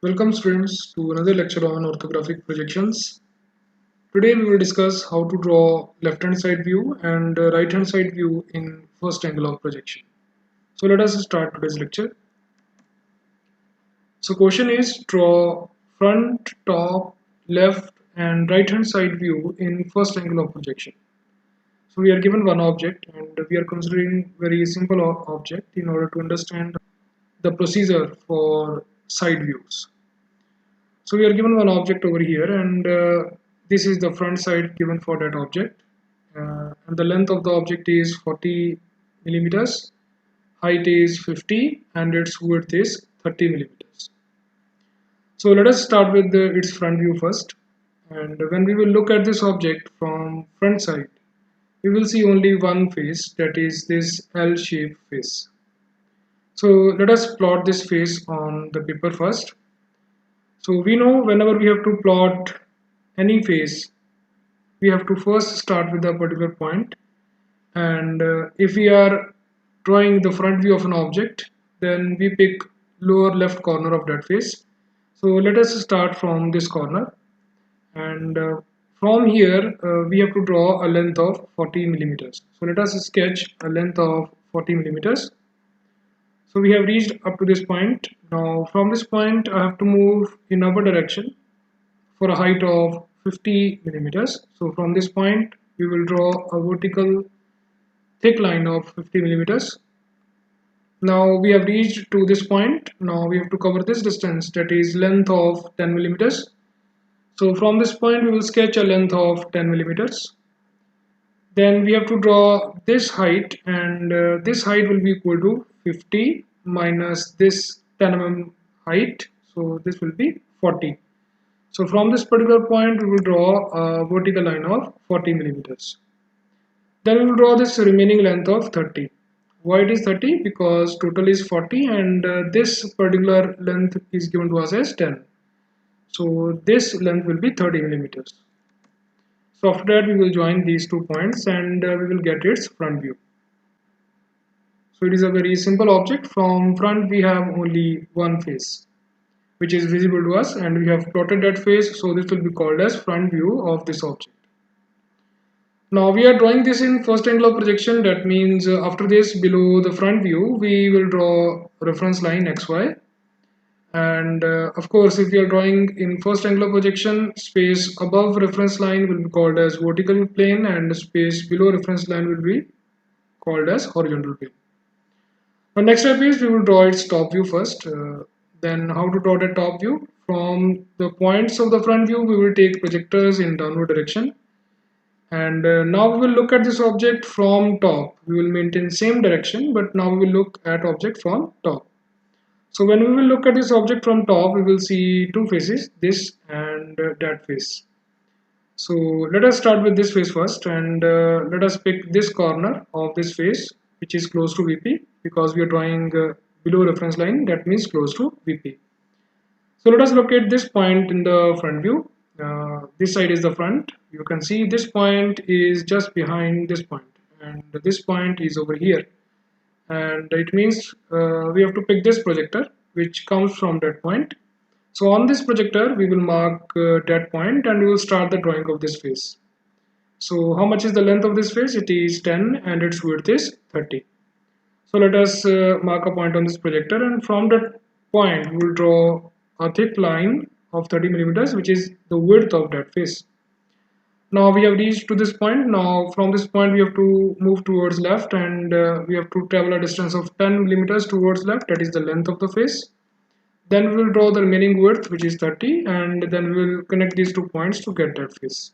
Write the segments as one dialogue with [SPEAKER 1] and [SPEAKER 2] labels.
[SPEAKER 1] Welcome students to another lecture on orthographic projections. Today we will discuss how to draw left hand side view and right hand side view in first angle of projection. So let us start today's lecture. So question is draw front, top, left and right hand side view in first angle of projection. So we are given one object and we are considering very simple object in order to understand the procedure for side views. So we are given one object over here and this is the front side given for that object and the length of the object is 40 millimeters, height is 50 and its width is 30 millimeters. So let us start with its front view first, and when we will look at this object from front side we will see only one face, that is this L-shaped face. So let us plot this face on the paper first. So we know whenever we have to plot any face, we have to first start with a particular point, and if we are drawing the front view of an object, then we pick lower left corner of that face. So let us start from this corner, and from here we have to draw a length of 40 millimeters. So let us sketch a length of 40 millimeters. So we have reached up to this point. Now from this point I have to move in upward direction for a height of 50 millimeters. So from this point we will draw a vertical thick line of 50 millimeters. Now we have reached to this point. Now we have to cover this distance, that is length of 10 millimeters. So from this point we will sketch a length of 10 millimeters. Then we have to draw this height, and this height will be equal to 50 minus this 10 mm height, so this will be 40. So from this particular point we will draw a vertical line of 40 millimeters. Then we will draw this remaining length of 30. Why it is 30? Because total is 40 and this particular length is given to us as 10. So this length will be 30 millimeters. So after that we will join these two points and we will get its front view. So it is a very simple object. From front we have only one face which is visible to us, and we have plotted that face, so this will be called as front view of this object. Now we are drawing this in first angle of projection. That means after this, below the front view we will draw reference line xy, and of course if we are drawing in first angle of projection, space above reference line will be called as vertical plane and space below reference line will be called as horizontal plane. Now next step is we will draw its top view first. Then how to draw the top view? From the points of the front view we will take projectors in downward direction, and now we will look at this object from top. We will maintain same direction, but now we will look at object from top. So when we will look at this object from top, we will see two faces, this and that face. So let us start with this face first, and let us pick this corner of this face which is close to VP, because we are drawing below reference line, that means close to VP. So let us locate this point in the front view. This side is the front. You can see this point is just behind this point, and this point is over here, and it means we have to pick this projector which comes from that point. So on this projector we will mark that point and we will start the drawing of this face. So how much is the length of this face? It is 10 and its width is 30. So let us mark a point on this projector, and from that point we will draw a thick line of 30 millimeters, which is the width of that face. Now we have reached to this point. Now from this point we have to move towards left, and we have to travel a distance of 10 millimeters towards left, that is the length of the face. Then we will draw the remaining width, which is 30, and then we will connect these two points to get that face.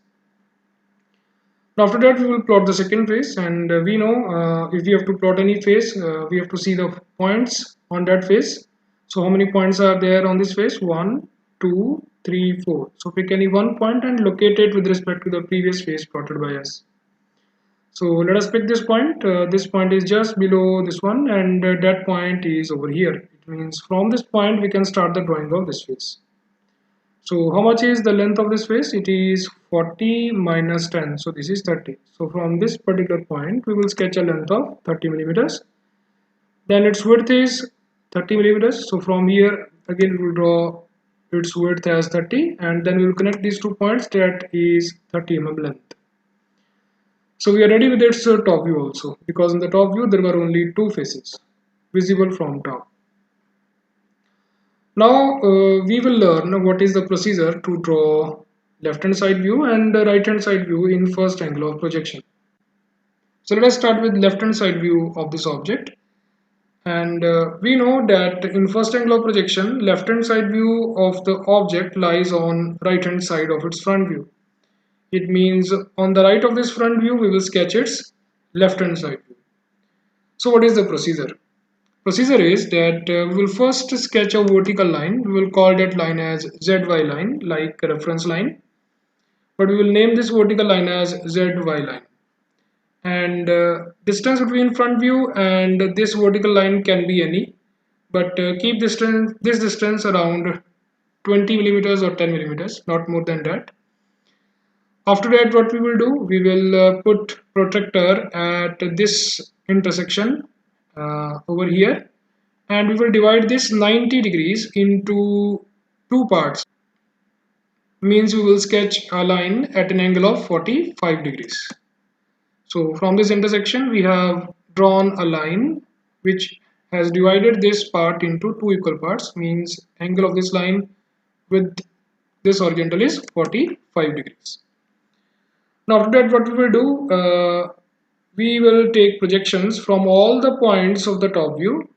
[SPEAKER 1] After that we will plot the second face, and we know if we have to plot any face, we have to see the points on that face. So how many points are there on this face? 1, 2, 3, 4. So pick any one point and locate it with respect to the previous face plotted by us. So let us pick this point. This point is just below this one, and that point is over here. It means from this point we can start the drawing of this face. So how much is the length of this face? It is 40 minus 10, so this is 30. So from this particular point we will sketch a length of 30 millimeters. Then its width is 30 millimeters. So from here again we will draw its width as 30, and then we will connect these 2 points, that is 30 mm length. So we are ready with its top view also, because in the top view there were only two faces visible from top. Now we will learn what is the procedure to draw left hand side view and right hand side view in first angle of projection. So let us start with left hand side view of this object. And we know that in first angle of projection, left hand side view of the object lies on right hand side of its front view. It means on the right of this front view, we will sketch its left hand side view. So what is the procedure? Procedure is that we will first sketch a vertical line. We will call that line as ZY line, like a reference line. But we will name this vertical line as ZY line. And distance between front view and this vertical line can be any, but keep this distance around 20 millimeters or 10 millimeters, not more than that. After that, what we will do, we will put protractor at this intersection over here, and we will divide this 90 degrees into two parts. Means we will sketch a line at an angle of 45 degrees. So from this intersection, we have drawn a line which has divided this part into two equal parts, means angle of this line with this horizontal is 45 degrees. Now after that, what we will do, we will take projections from all the points of the top view,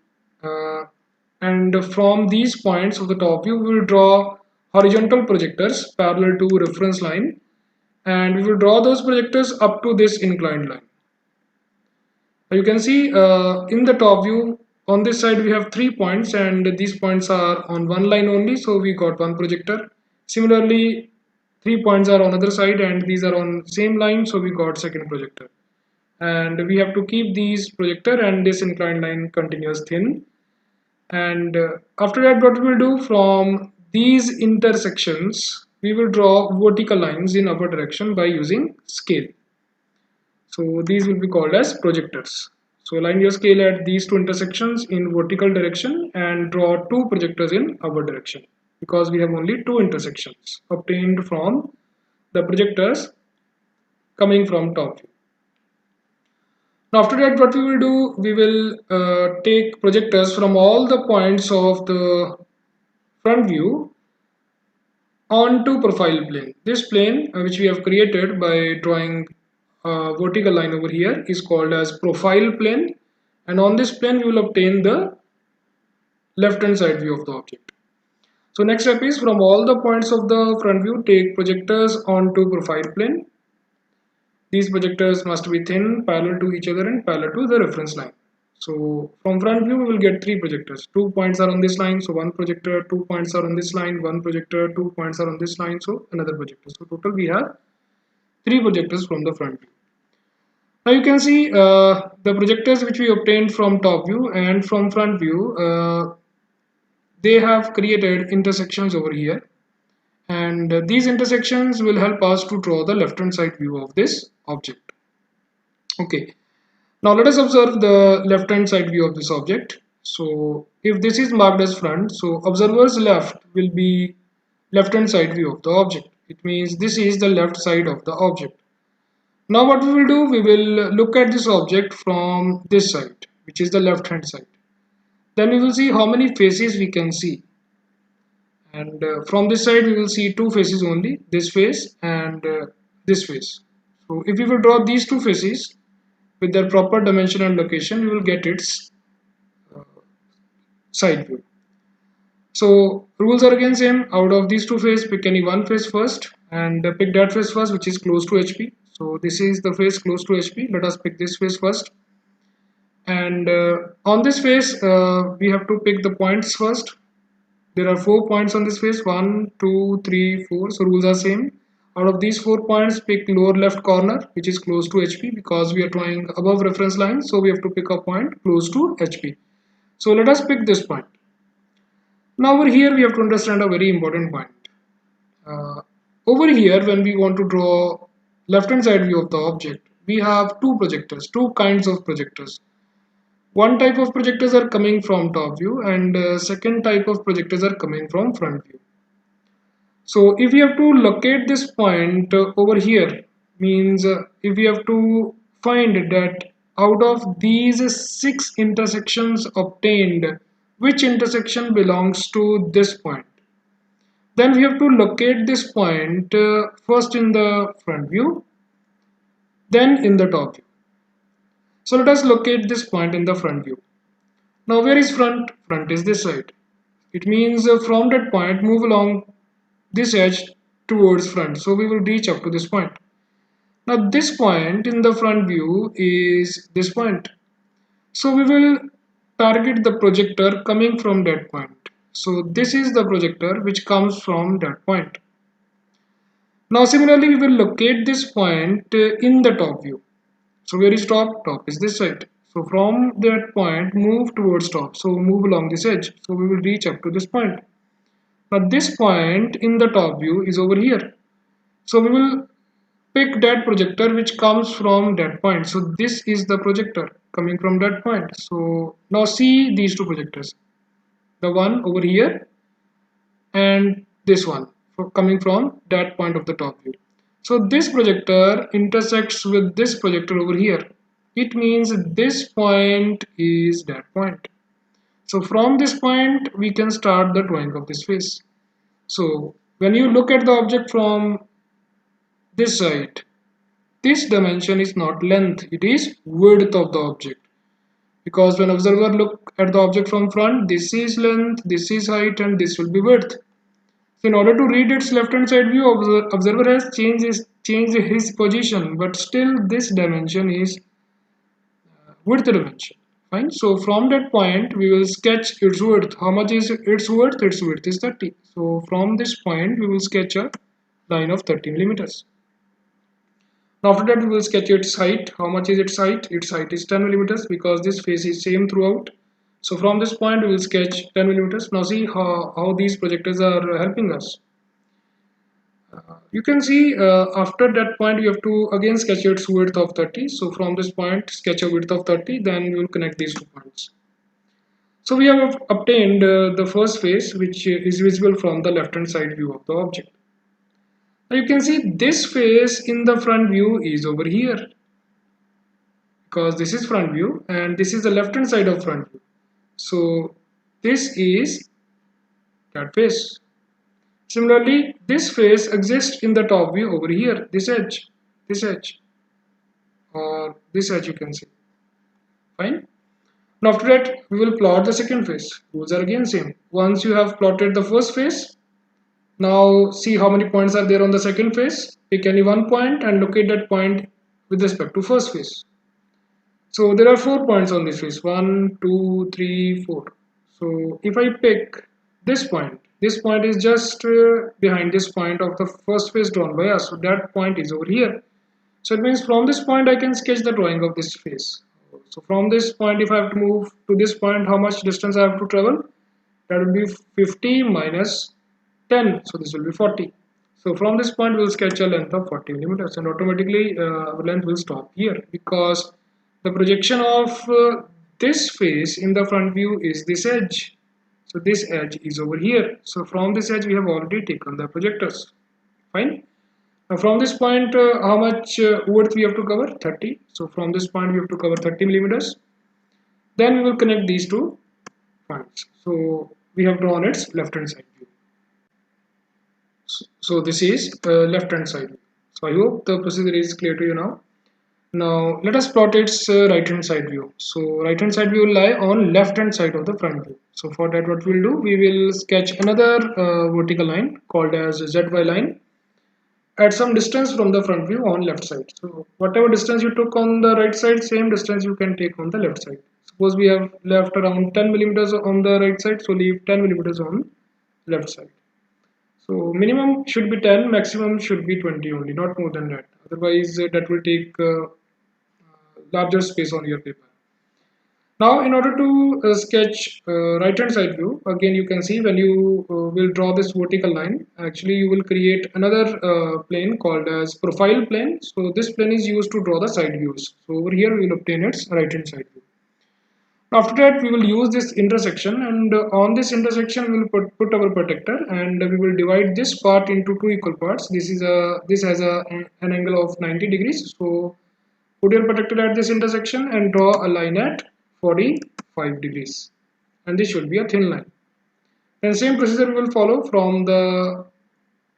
[SPEAKER 1] and from these points of the top view, we will draw horizontal projectors parallel to reference line, and we will draw those projectors up to this inclined line. You can see in the top view on this side we have 3 points, and these points are on one line only, so we got one projector. Similarly, 3 points are on other side and these are on same line, so we got second projector. And we have to keep these projector and this inclined line continuous thin. And after that, what we will do, from these intersections we will draw vertical lines in upward direction by using scale. So these will be called as projectors. So align your scale at these two intersections in vertical direction and draw two projectors in upward direction, because we have only two intersections obtained from the projectors coming from top view. Now after that, what we will do, we will take projectors from all the points of the front view onto profile plane. This plane which we have created by drawing a vertical line over here is called as profile plane, and on this plane we will obtain the left hand side view of the object. So next step is, from all the points of the front view, take projectors onto profile plane. These projectors must be thin, parallel to each other and parallel to the reference line. So from front view we will get three projectors. 2 points are on this line, so one projector. 2 points are on this line, one projector. 2 points are on this line, so another projector. So total we have 3 projectors from the front view. Now you can see the projectors which we obtained from top view and from front view, they have created intersections over here, and these intersections will help us to draw the left hand side view of this object. Okay, now let us observe the left hand side view of this object. So if this is marked as front, so observer's left will be left hand side view of the object. It means this is the left side of the object. Now what we will do, we will look at this object from this side, which is the left hand side. Then we will see how many faces we can see. And from this side we will see two faces only, this face and this face. So if we will draw these two faces with their proper dimension and location, we will get its side view. So rules are again same. Out of these two faces, pick any one face first and pick that face first which is close to HP. So this is the face close to HP. Let us pick this face first. And on this face we have to pick the points first. There are 4 points on this face, 1, 2, 3, 4. So rules are same. Out of these 4 points, pick lower left corner which is close to HP, because we are drawing above reference line, so we have to pick a point close to HP. So let us pick this point. Now over here we have to understand a very important point. Over here, when we want to draw left hand side view of the object, we have two projectors, two kinds of projectors. One type of projectors are coming from top view and second type of projectors are coming from front view. So if we have to locate this point over here, means if we have to find that out of these 6 intersections obtained, which intersection belongs to this point, then we have to locate this point first in the front view, then in the top view. So let us locate this point in the front view. Now where is front? Front is this side. It means from that point move along this edge towards front. So we will reach up to this point. Now this point in the front view is this point. So we will target the projector coming from that point. So this is the projector which comes from that point. Now similarly we will locate this point in the top view. So where is top? Top is this side. So from that point move towards top. So move along this edge. So we will reach up to this point. Now this point in the top view is over here. So we will pick that projector which comes from that point. So this is the projector coming from that point. So now see these two projectors. The one over here and this one coming from that point of the top view. So this projector intersects with this projector over here. It means this point is that point. So from this point we can start the drawing of this face. So when you look at the object from this side, this dimension is not length, it is width of the object. Because when observer look at the object from front, this is length, this is height, and this will be width. So in order to read its left hand side view, observer has changed his position, but still this dimension is width dimension. Fine. So from that point we will sketch its width. How much is its width? Its width is 30. So from this point we will sketch a line of 30 millimeters. Now after that we will sketch its height. How much is its height? Its height is 10 millimeters because this face is same throughout. So from this point we will sketch 10 millimeters. Now see how these projectors are helping us. You can see after that point you have to again sketch its width of 30. So from this point sketch a width of 30, then we will connect these two points. So we have obtained the first face which is visible from the left hand side view of the object. Now you can see this face in the front view is over here because this is front view and this is the left hand side of front view. So this is that face. Similarly, this face exists in the top view over here, this edge, or this edge you can see. Fine. Now after that, we will plot the second face. Rules are again same. Once you have plotted the first face, now see how many points are there on the second face. Pick any one point and locate that point with respect to first face. So there are 4 points on this face. 1, 2, 3, 4. So if I pick this point is just behind this point of the first face drawn by us. So that point is over here. So it means from this point I can sketch the drawing of this face. So from this point, if I have to move to this point, how much distance I have to travel? That will be 50 minus 10. So this will be 40. So from this point we will sketch a length of 40 millimeters and automatically our length will stop here because the projection of this face in the front view is this edge. So this edge is over here. So from this edge we have already taken the projectors. Fine. Now from this point how much width we have to cover? 30. So from this point we have to cover 30 millimeters. Then we will connect these two points. So we have drawn its left hand side view. So this is left hand side. So I hope the procedure is clear to you now. Now let us plot its right hand side view. So right hand side view will lie on left hand side of the front view. So for that what we will do, we will sketch another vertical line called as ZY line at some distance from the front view on left side. So whatever distance you took on the right side, same distance you can take on the left side. Suppose we have left around 10 millimeters on the right side, so leave 10 millimeters on left side. So minimum should be 10, maximum should be 20 only, not more than that. Otherwise that will take larger space on your paper. Now in order to sketch right hand side view, again you can see when you will draw this vertical line, actually you will create another plane called as profile plane. So this plane is used to draw the side views. So over here we will obtain its right hand side view. After that, we will use this intersection, and on this intersection, we will put our protector, and we will divide this part into two equal parts. This has an angle of 90 degrees. So put your protector at this intersection and draw a line at 45 degrees, and this should be a thin line. Then same procedure will follow from the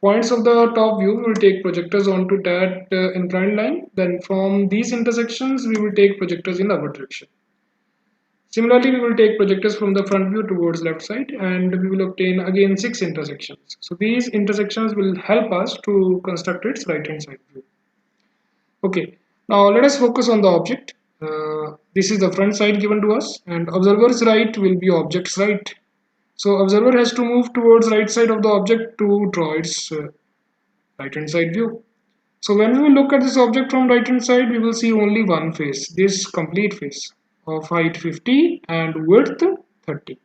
[SPEAKER 1] points of the top view. We will take projectors onto that inclined line. Then from these intersections, we will take projectors in our direction. Similarly, we will take projectors from the front view towards left side, and we will obtain again 6 intersections. So these intersections will help us to construct its right hand side view. Okay, now let us focus on the object. This is the front side given to us, and observer's right will be object's right. So observer has to move towards right side of the object to draw its right hand side view. So when we look at this object from right hand side, we will see only one face, this complete face of height 50 and width 30.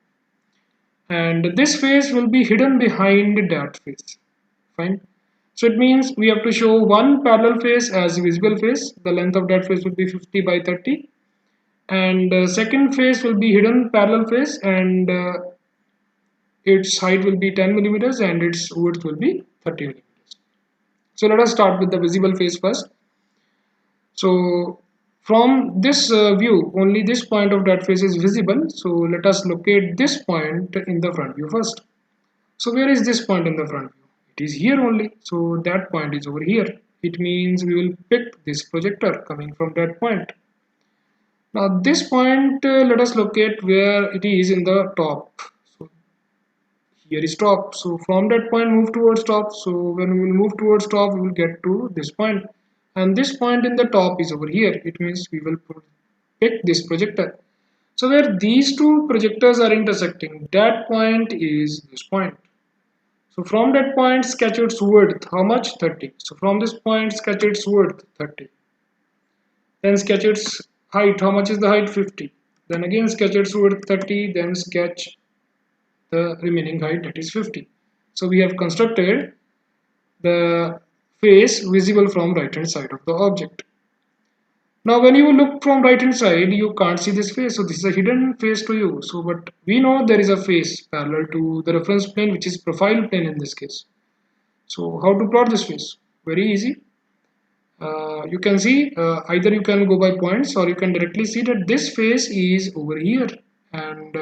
[SPEAKER 1] And this face will be hidden behind that face. Fine. So it means we have to show one parallel face as visible face. The length of that face will be 50 by 30. And second face will be hidden parallel face, and its height will be 10 millimeters and its width will be 30 millimeters. So let us start with the visible face first. So from this view, only this point of that face is visible. So let us locate this point in the front view first. So where is this point in the front view? It is here only. So that point is over here. It means we will pick this projector coming from that point. Now this point, let us locate where it is in the top. So here is top. So from that point move towards top. So when we will move towards top, we will get to this point. And this point in the top is over here. It means we will pick this projector. So where these two projectors are intersecting, that point is this point. So from that point, sketch its width. How much? 30. So from this point, sketch its width. 30. Then sketch its height. How much is the height? 50. Then again sketch its width 30. Then sketch the remaining height, that is 50. So we have constructed the face visible from right hand side of the object. Now when you look from right hand side, you can't see this face. So this is a hidden face to you. So but we know there is a face parallel to the reference plane, which is profile plane in this case. So how to plot this face? Very easy. You can see either you can go by points, or you can directly see that this face is over here, and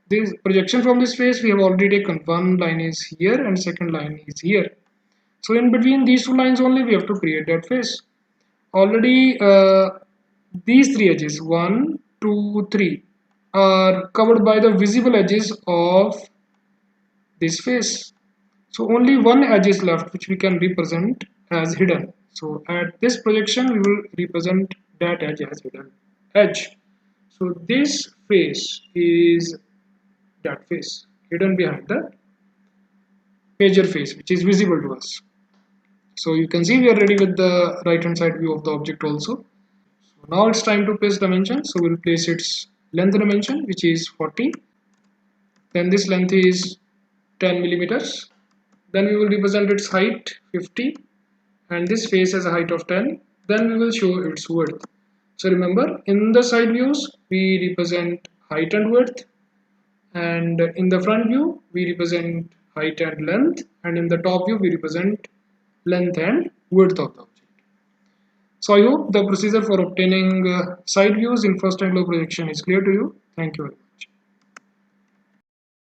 [SPEAKER 1] this projection from this face we have already taken. One line is here and second line is here. So in between these two lines only we have to create that face. Already these three edges 1, 2, 3 are covered by the visible edges of this face. So only one edge is left which we can represent as hidden. So at this projection we will represent that edge as hidden edge. So this face is that face hidden behind the major face, which is visible to us. So you can see we are ready with the right hand side view of the object also. So now it's time to place dimension. So we'll place its length dimension, which is 40. Then this length is 10 millimeters. Then we will represent its height 50, and this face has a height of 10. Then we will show its width. So remember, in the side views we represent height and width, and in the front view we represent height and length, and in the top view we represent length and width of the object. So I hope the procedure for obtaining side views in first angle projection is clear to you. Thank you very much.